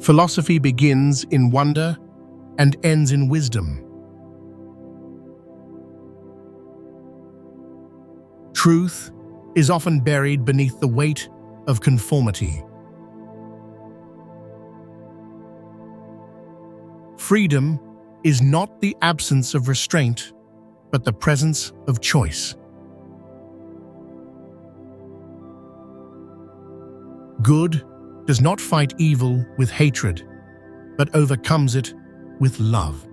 Philosophy begins in wonder and ends in wisdom. Truth is often buried beneath the weight of conformity. Freedom is not the absence of restraint, but the presence of choice. Good does not fight evil with hatred, but overcomes it with love.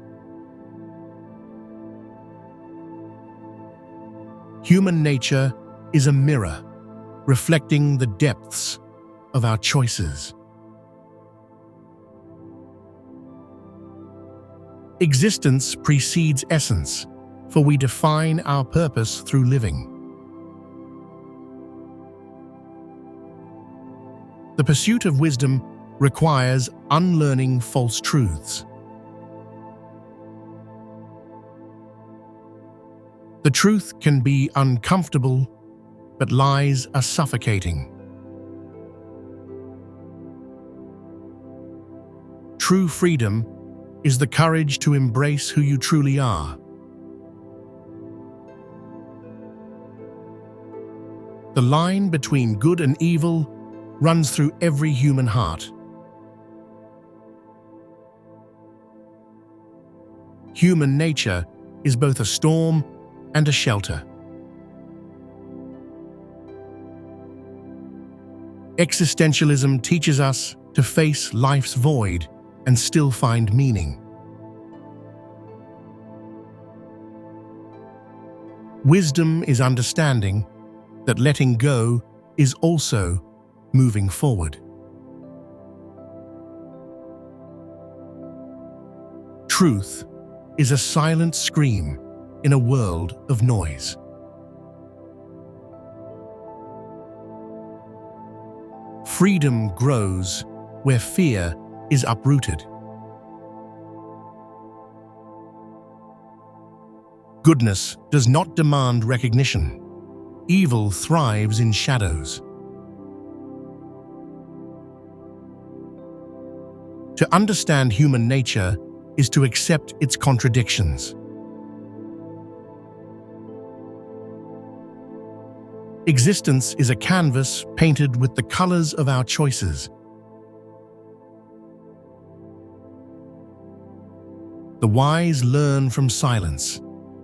Human nature is a mirror, reflecting the depths of our choices. Existence precedes essence, for we define our purpose through living. The pursuit of wisdom requires unlearning false truths. The truth can be uncomfortable, but lies are suffocating. True freedom is the courage to embrace who you truly are. The line between good and evil runs through every human heart. Human nature is both a storm and a shelter. Existentialism teaches us to face life's void and still find meaning. Wisdom is understanding that letting go is also moving forward. Truth is a silent scream in a world of noise. Freedom grows where fear is uprooted. Goodness does not demand recognition. Evil thrives in shadows. To understand human nature is to accept its contradictions. Existence is a canvas painted with the colors of our choices. The wise learn from silence,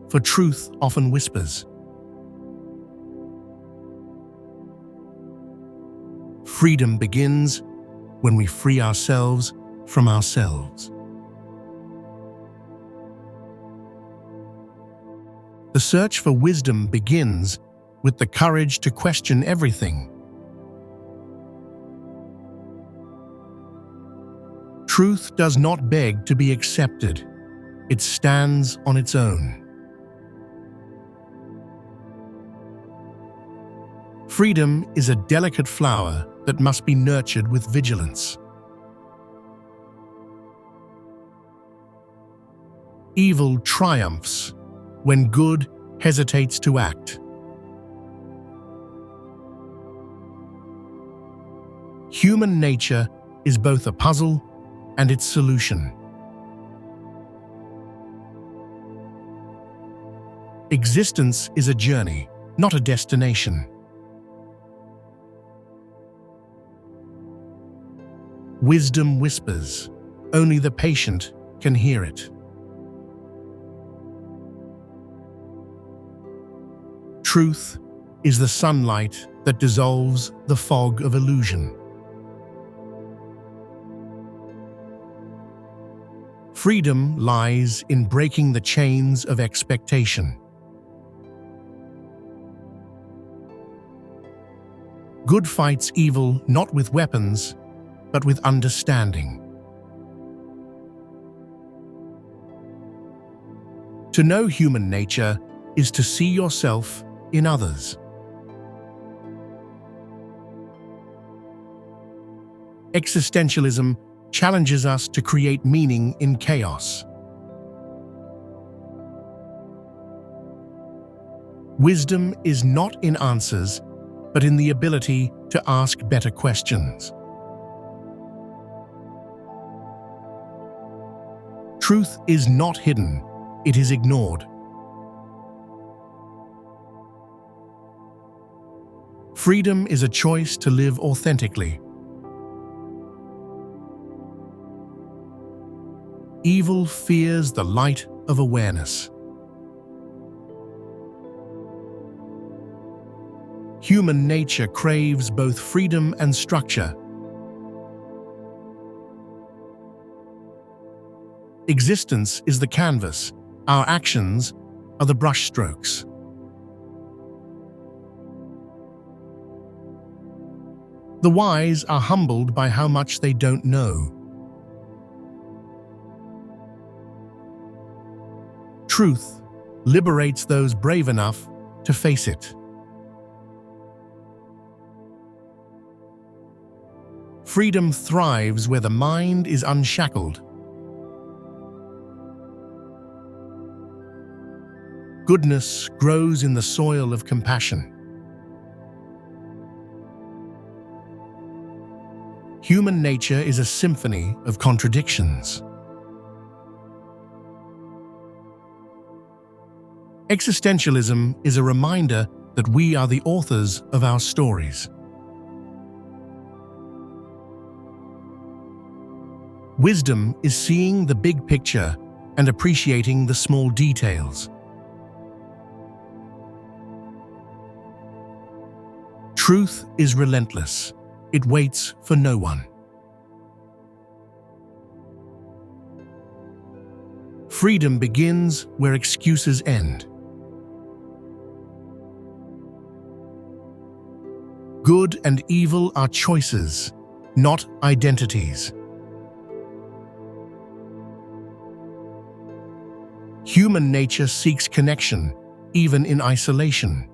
for truth often whispers. Freedom begins when we free ourselves from ourselves. The search for wisdom begins with the courage to question everything. Truth does not beg to be accepted. It stands on its own. Freedom is a delicate flower that must be nurtured with vigilance. Evil triumphs when good hesitates to act. Human nature is both a puzzle and its solution. Existence is a journey, not a destination. Wisdom whispers, only the patient can hear it. Truth is the sunlight that dissolves the fog of illusion. Freedom lies in breaking the chains of expectation. Good fights evil not with weapons, but with understanding. To know human nature is to see yourself in others. Existentialism challenges us to create meaning in chaos. Wisdom is not in answers, but in the ability to ask better questions. Truth is not hidden, it is ignored. Freedom is a choice to live authentically. Evil fears the light of awareness. Human nature craves both freedom and structure. Existence is the canvas, our actions are the brushstrokes. The wise are humbled by how much they don't know. Truth liberates those brave enough to face it. Freedom thrives where the mind is unshackled. Goodness grows in the soil of compassion. Human nature is a symphony of contradictions. Existentialism is a reminder that we are the authors of our stories. Wisdom is seeing the big picture and appreciating the small details. Truth is relentless. It waits for no one. Freedom begins where excuses end. Good and evil are choices, not identities. Human nature seeks connection, even in isolation.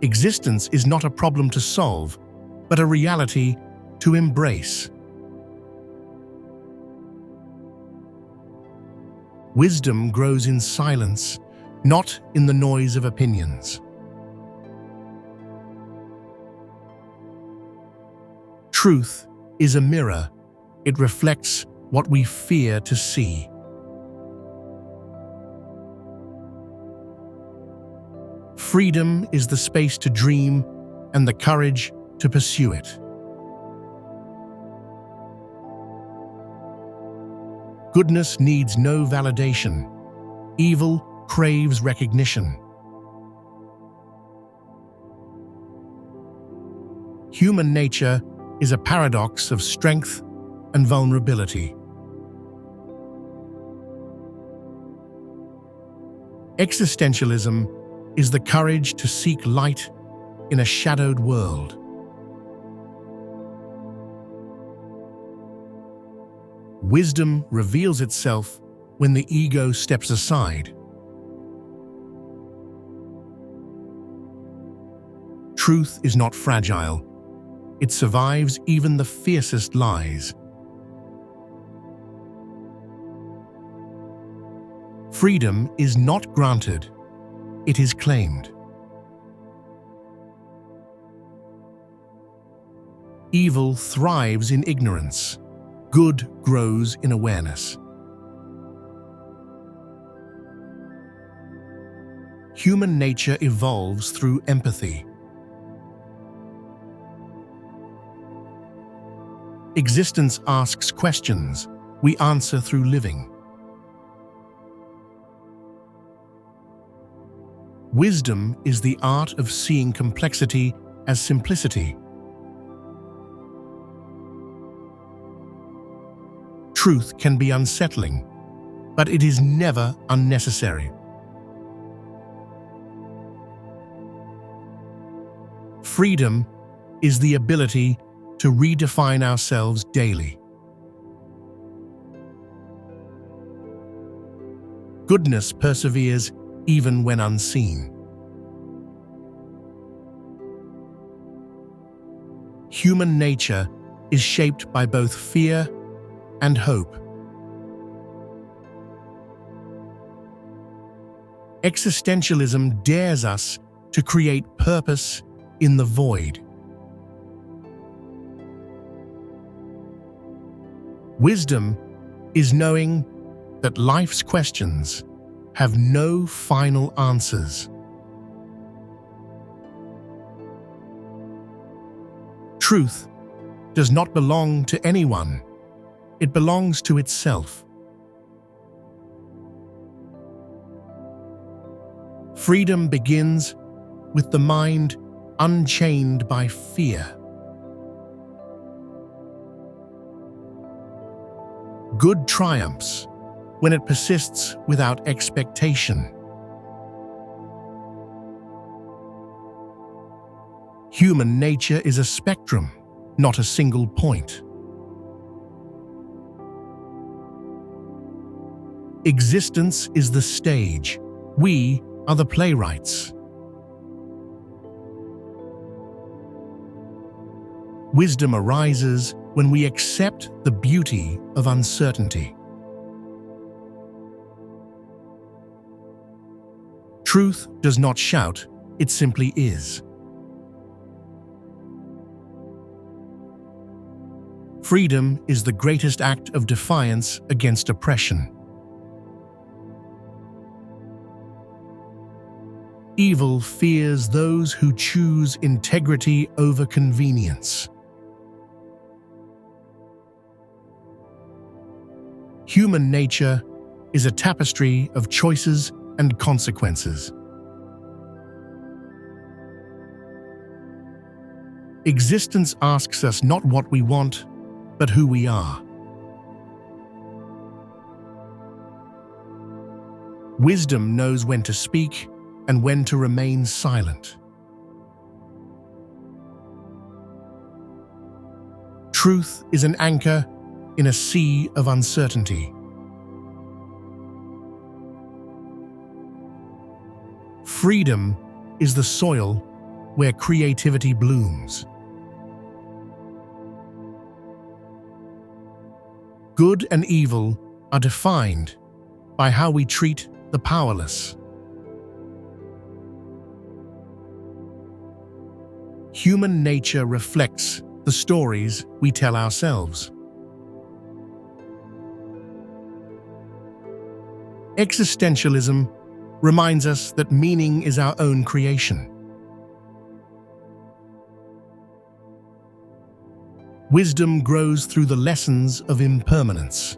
Existence is not a problem to solve, but a reality to embrace. Wisdom grows in silence, not in the noise of opinions. Truth is a mirror. It reflects what we fear to see. Freedom is the space to dream and the courage to pursue it. Goodness needs no validation. Evil craves recognition. Human nature is a paradox of strength and vulnerability. Existentialism is the courage to seek light in a shadowed world. Wisdom reveals itself when the ego steps aside. Truth is not fragile. It survives even the fiercest lies. Freedom is not granted. It is claimed. Evil thrives in ignorance. Good grows in awareness. Human nature evolves through empathy. Existence asks questions. We answer through living. Wisdom is the art of seeing complexity as simplicity. Truth can be unsettling, but it is never unnecessary. Freedom is the ability to redefine ourselves daily. Goodness perseveres even when unseen. Human nature is shaped by both fear and hope. Existentialism dares us to create purpose in the void. Wisdom is knowing that life's questions have no final answers. Truth does not belong to anyone. It belongs to itself. Freedom begins with the mind unchained by fear. Good triumphs when it persists without expectation. Human nature is a spectrum, not a single point. Existence is the stage. We are the playwrights. Wisdom arises when we accept the beauty of uncertainty. Truth does not shout, it simply is. Freedom is the greatest act of defiance against oppression. Evil fears those who choose integrity over convenience. Human nature is a tapestry of choices and consequences. Existence asks us not what we want, but who we are. Wisdom knows when to speak and when to remain silent. Truth is an anchor in a sea of uncertainty. Freedom is the soil where creativity blooms. Good and evil are defined by how we treat the powerless. Human nature reflects the stories we tell ourselves. Existentialism reminds us that meaning is our own creation. Wisdom grows through the lessons of impermanence.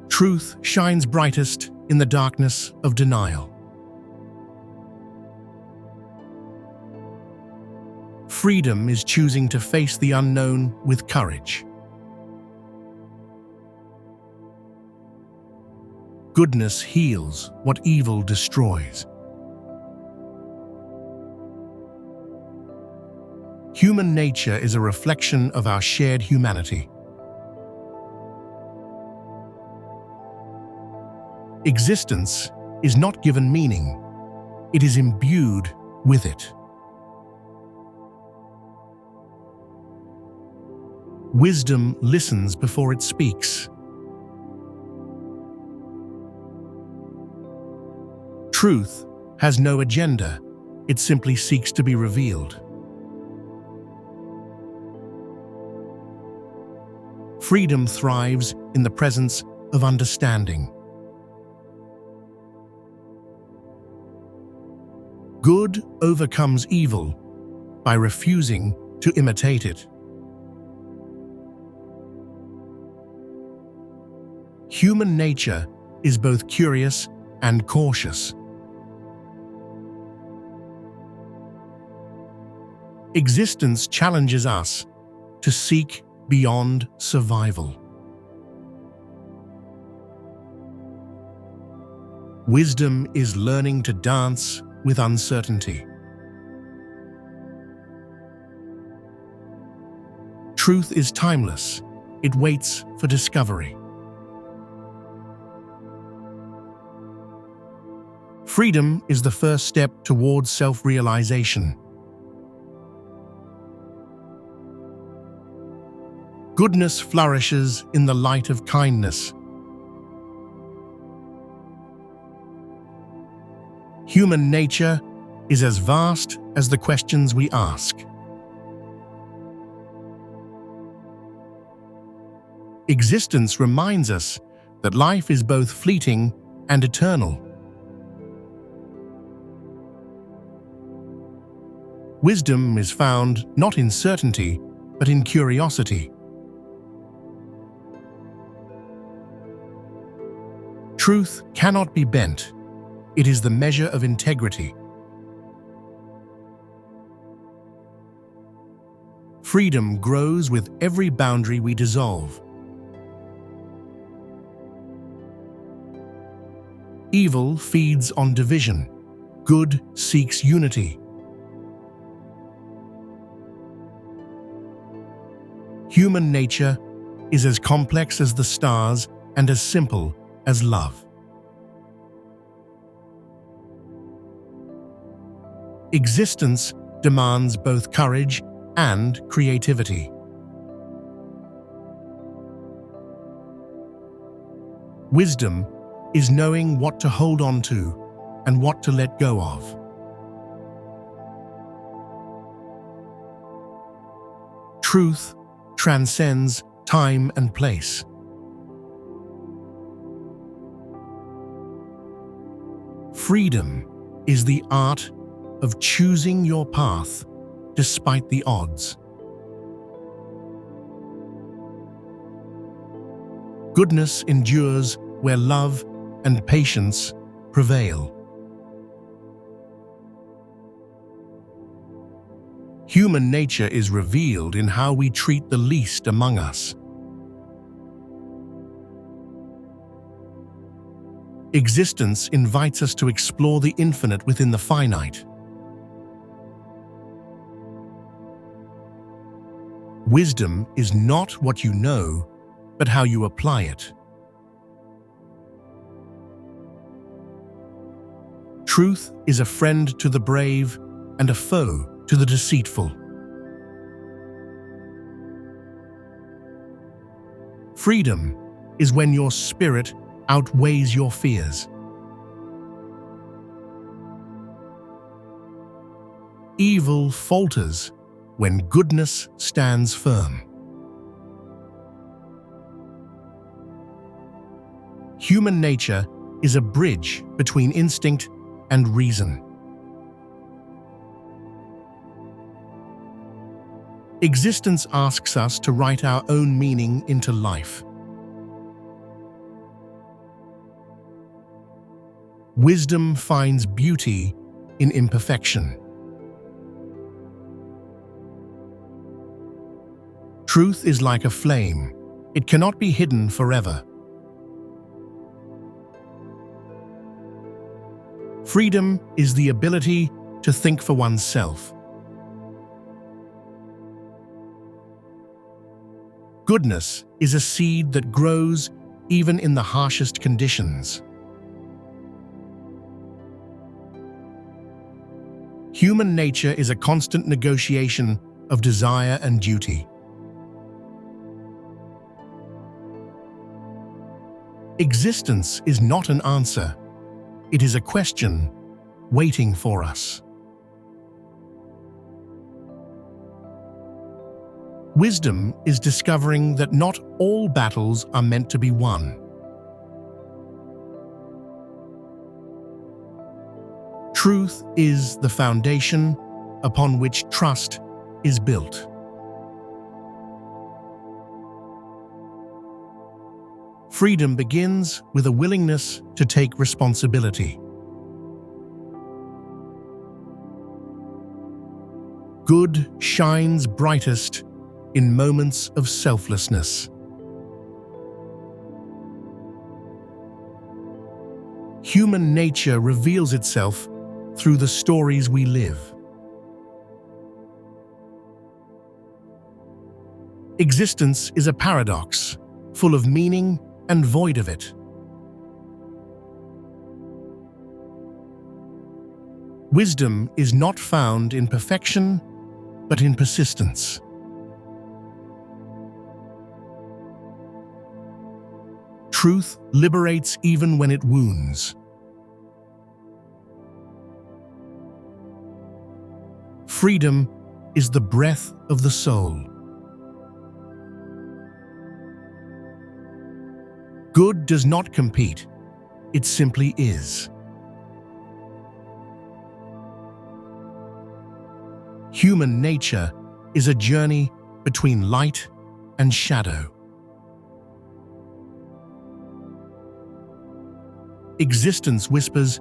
Truth shines brightest in the darkness of denial. Freedom is choosing to face the unknown with courage. Goodness heals what evil destroys. Human nature is a reflection of our shared humanity. Existence is not given meaning, it is imbued with it. Wisdom listens before it speaks. Truth has no agenda, it simply seeks to be revealed. Freedom thrives in the presence of understanding. Good overcomes evil by refusing to imitate it. Human nature is both curious and cautious. Existence challenges us to seek beyond survival. Wisdom is learning to dance with uncertainty. Truth is timeless. It waits for discovery. Freedom is the first step towards self-realization. Goodness flourishes in the light of kindness. Human nature is as vast as the questions we ask. Existence reminds us that life is both fleeting and eternal. Wisdom is found not in certainty, but in curiosity. Truth cannot be bent. It is the measure of integrity. Freedom grows with every boundary we dissolve. Evil feeds on division. Good seeks unity. Human nature is as complex as the stars and as simple as love. Existence demands both courage and creativity. Wisdom is knowing what to hold on to and what to let go of. Truth transcends time and place. Freedom is the art of choosing your path despite the odds. Goodness endures where love and patience prevail. Human nature is revealed in how we treat the least among us. Existence invites us to explore the infinite within the finite. Wisdom is not what you know, but how you apply it. Truth is a friend to the brave and a foe to the deceitful. Freedom is when your spirit outweighs your fears. Evil falters when goodness stands firm. Human nature is a bridge between instinct and reason. Existence asks us to write our own meaning into life. Wisdom finds beauty in imperfection. Truth is like a flame. It cannot be hidden forever. Freedom is the ability to think for oneself. Goodness is a seed that grows even in the harshest conditions. Human nature is a constant negotiation of desire and duty. Existence is not an answer. It is a question waiting for us. Wisdom is discovering that not all battles are meant to be won. Truth is the foundation upon which trust is built. Freedom begins with a willingness to take responsibility. Good shines brightest in moments of selflessness. Human nature reveals itself through the stories we live. Existence is a paradox, full of meaning and void of it. Wisdom is not found in perfection, but in persistence. Truth liberates even when it wounds. Freedom is the breath of the soul. Good does not compete, it simply is. Human nature is a journey between light and shadow. Existence whispers,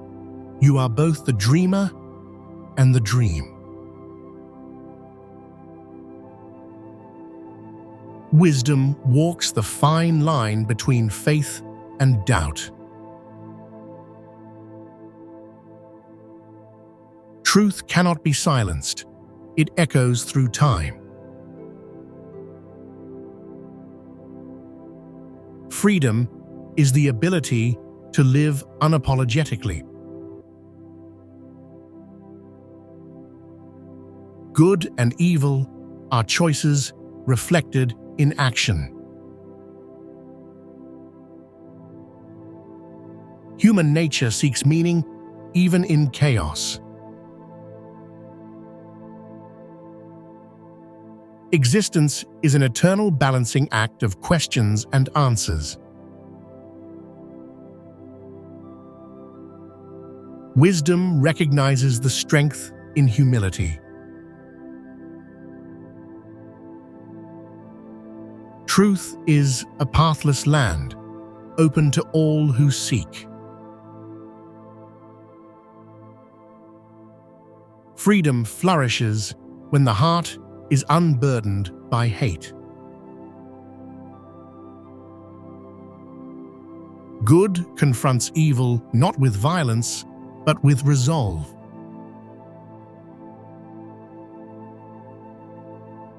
you are both the dreamer and the dream. Wisdom walks the fine line between faith and doubt. Truth cannot be silenced. It echoes through time. Freedom is the ability to live unapologetically. Good and evil are choices reflected in action. Human nature seeks meaning even in chaos. Existence is an eternal balancing act of questions and answers. Wisdom recognizes the strength in humility. Truth is a pathless land, open to all who seek. Freedom flourishes when the heart is unburdened by hate. Good confronts evil not with violence, but with resolve.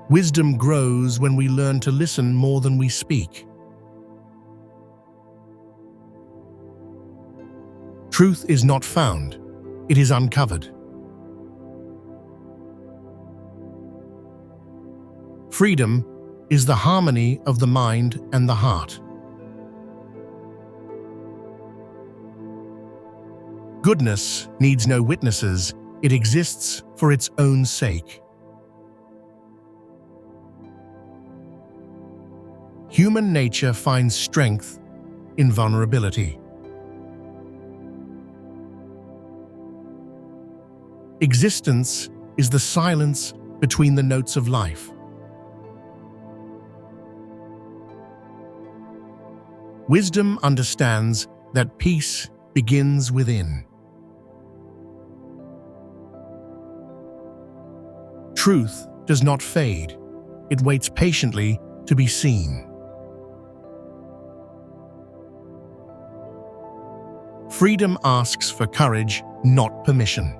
Wisdom grows when we learn to listen more than we speak. Truth is not found, it is uncovered. Freedom is the harmony of the mind and the heart. Goodness needs no witnesses, it exists for its own sake. Human nature finds strength in vulnerability. Existence is the silence between the notes of life. Wisdom understands that peace begins within. Truth does not fade, it waits patiently to be seen. Freedom asks for courage, not permission.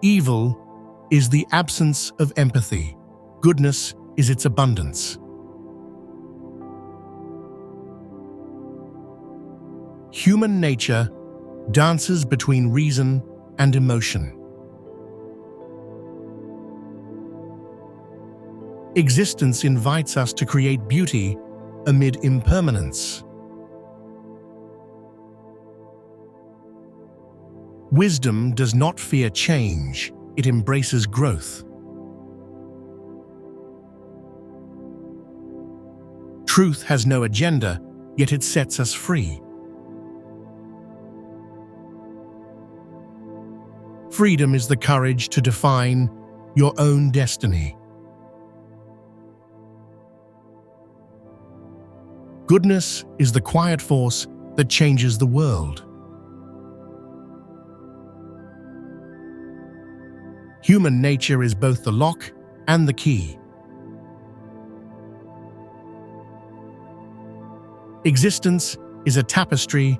Evil is the absence of empathy. Goodness is its abundance. Human nature dances between reason and emotion. Existence invites us to create beauty amid impermanence. Wisdom does not fear change, it embraces growth. Truth has no agenda, yet it sets us free. Freedom is the courage to define your own destiny. Goodness is the quiet force that changes the world. Human nature is both the lock and the key. Existence is a tapestry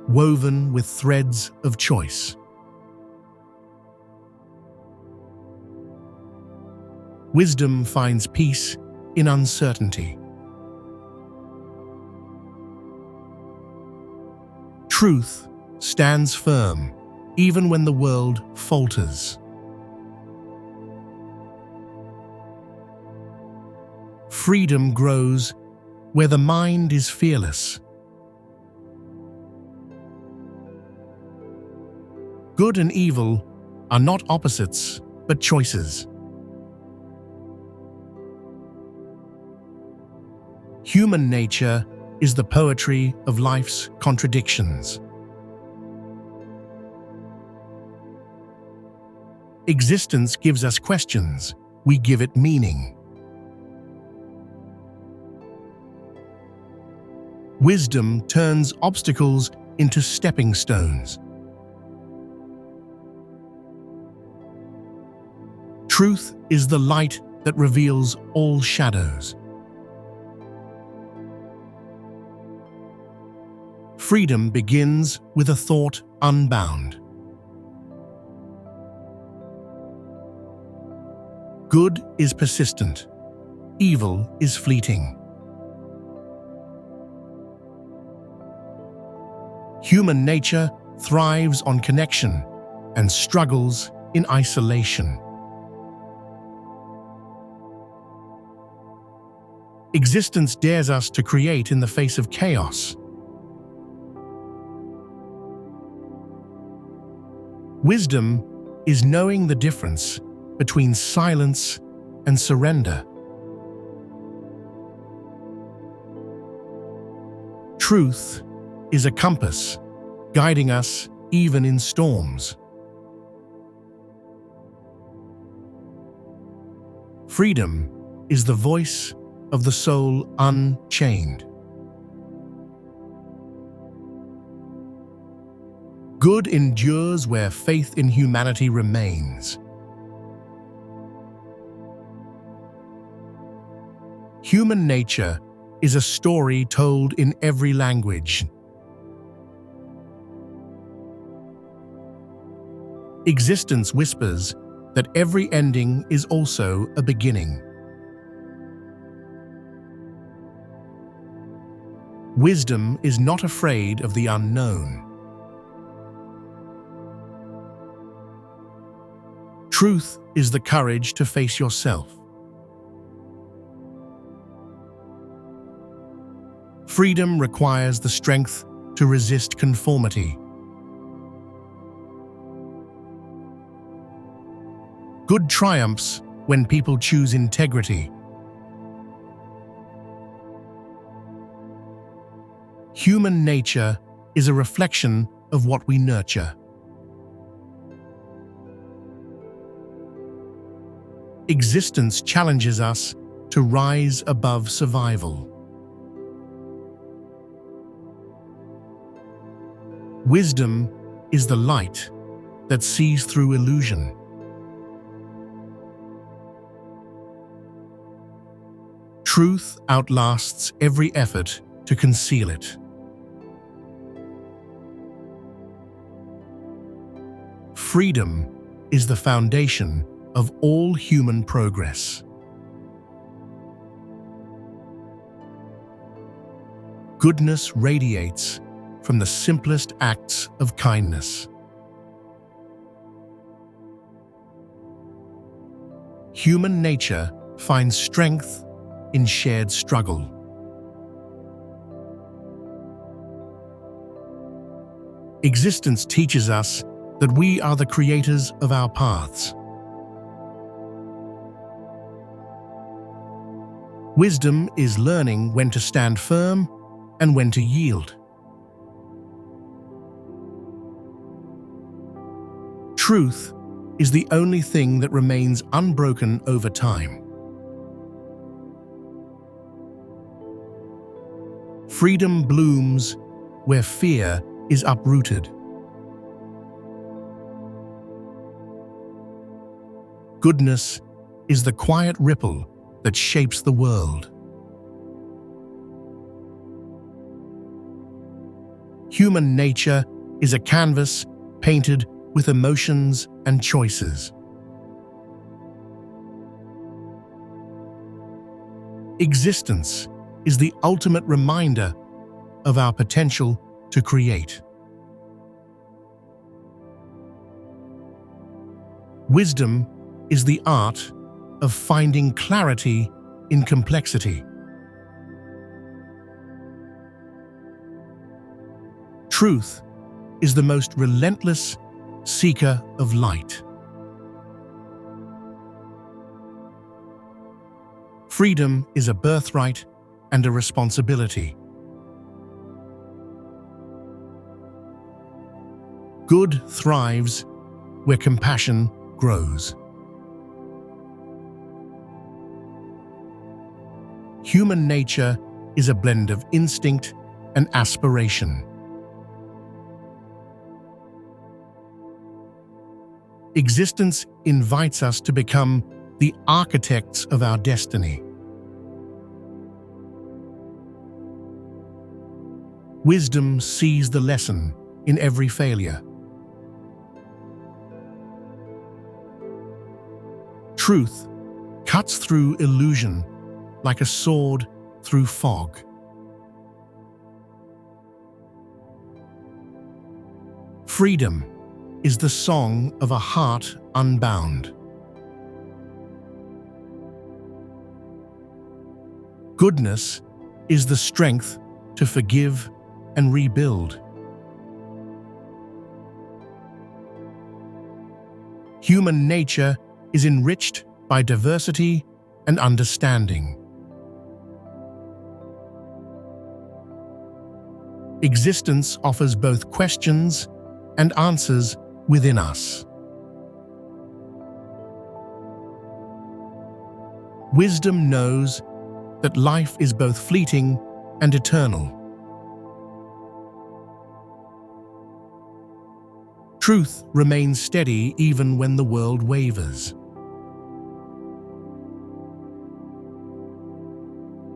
woven with threads of choice. Wisdom finds peace in uncertainty. Truth stands firm even when the world falters. Freedom grows where the mind is fearless. Good and evil are not opposites, but choices. Human nature is the poetry of life's contradictions. Existence gives us questions, we give it meaning. Wisdom turns obstacles into stepping stones. Truth is the light that reveals all shadows. Freedom begins with a thought unbound. Good is persistent, evil is fleeting. Human nature thrives on connection and struggles in isolation. Existence dares us to create in the face of chaos. Wisdom is knowing the difference between silence and surrender. Truth is a compass, guiding us even in storms. Freedom is the voice of the soul unchained. Good endures where faith in humanity remains. Human nature is a story told in every language. Existence whispers that every ending is also a beginning. Wisdom is not afraid of the unknown. Truth is the courage to face yourself. Freedom requires the strength to resist conformity. Good triumphs when people choose integrity. Human nature is a reflection of what we nurture. Existence challenges us to rise above survival. Wisdom is the light that sees through illusion. Truth outlasts every effort to conceal it. Freedom is the foundation of all human progress. Goodness radiates from the simplest acts of kindness. Human nature finds strength in shared struggle. Existence teaches us that we are the creators of our paths. Wisdom is learning when to stand firm and when to yield. Truth is the only thing that remains unbroken over time. Freedom blooms where fear is uprooted. Goodness is the quiet ripple that shapes the world. Human nature is a canvas painted with emotions and choices. Existence is the ultimate reminder of our potential to create. Wisdom is the art of finding clarity in complexity. Truth is the most relentless seeker of light. Freedom is a birthright and a responsibility. Good thrives where compassion grows. Human nature is a blend of instinct and aspiration. Existence invites us to become the architects of our destiny. Wisdom sees the lesson in every failure. Truth cuts through illusion like a sword through fog. Freedom is the song of a heart unbound. Goodness is the strength to forgive and rebuild. Human nature is enriched by diversity and understanding. Existence offers both questions and answers within us. Wisdom knows that life is both fleeting and eternal. Truth remains steady even when the world wavers.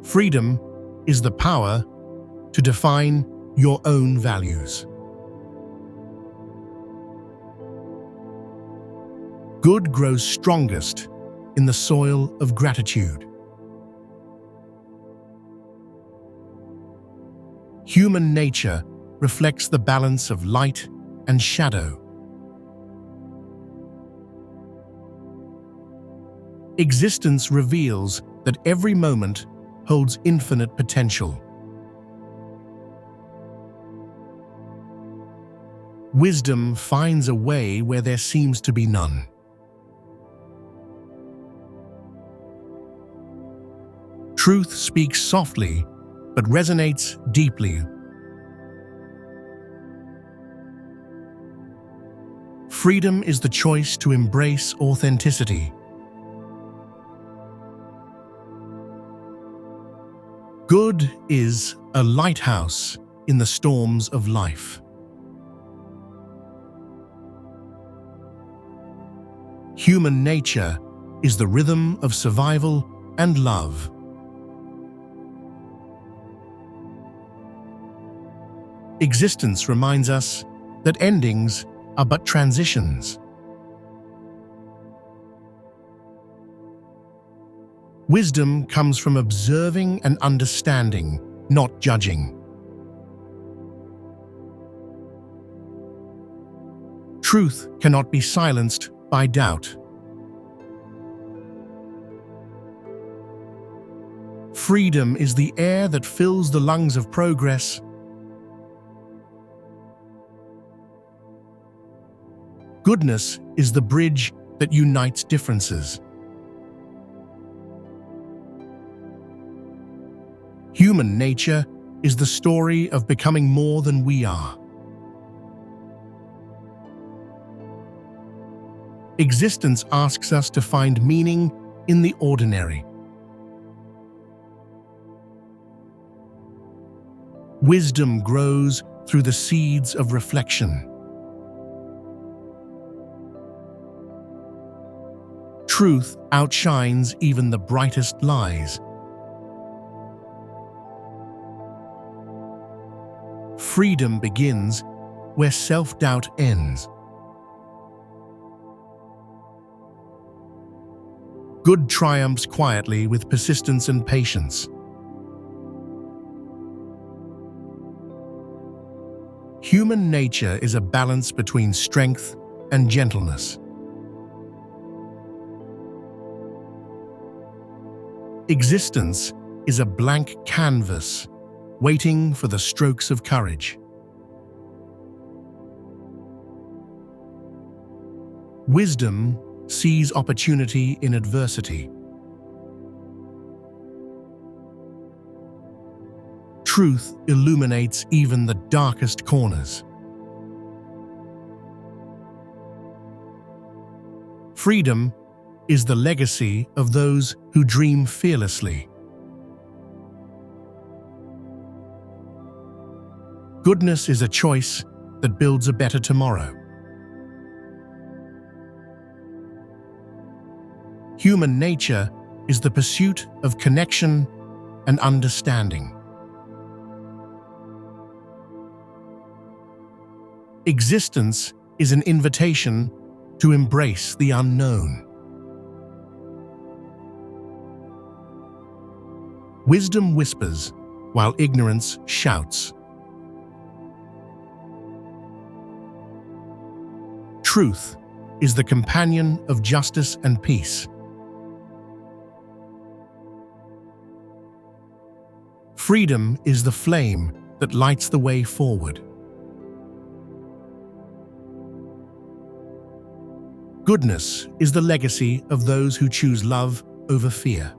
Freedom is the power to define your own values. Good grows strongest in the soil of gratitude. Human nature reflects the balance of light and shadow. Existence reveals that every moment holds infinite potential. Wisdom finds a way where there seems to be none. Truth speaks softly, but resonates deeply. Freedom is the choice to embrace authenticity. Good is a lighthouse in the storms of life. Human nature is the rhythm of survival and love. Existence reminds us that endings are but transitions. Wisdom comes from observing and understanding, not judging. Truth cannot be silenced by doubt. Freedom is the air that fills the lungs of progress. Goodness is the bridge that unites differences. Human nature is the story of becoming more than we are. Existence asks us to find meaning in the ordinary. Wisdom grows through the seeds of reflection. Truth outshines even the brightest lies. Freedom begins where self-doubt ends. Good triumphs quietly with persistence and patience. Human nature is a balance between strength and gentleness. Existence is a blank canvas, waiting for the strokes of courage. Wisdom sees opportunity in adversity. Truth illuminates even the darkest corners. Freedom is the legacy of those who dream fearlessly. Goodness is a choice that builds a better tomorrow. Human nature is the pursuit of connection and understanding. Existence is an invitation to embrace the unknown. Wisdom whispers while ignorance shouts. Truth is the companion of justice and peace. Freedom is the flame that lights the way forward. Goodness is the legacy of those who choose love over fear.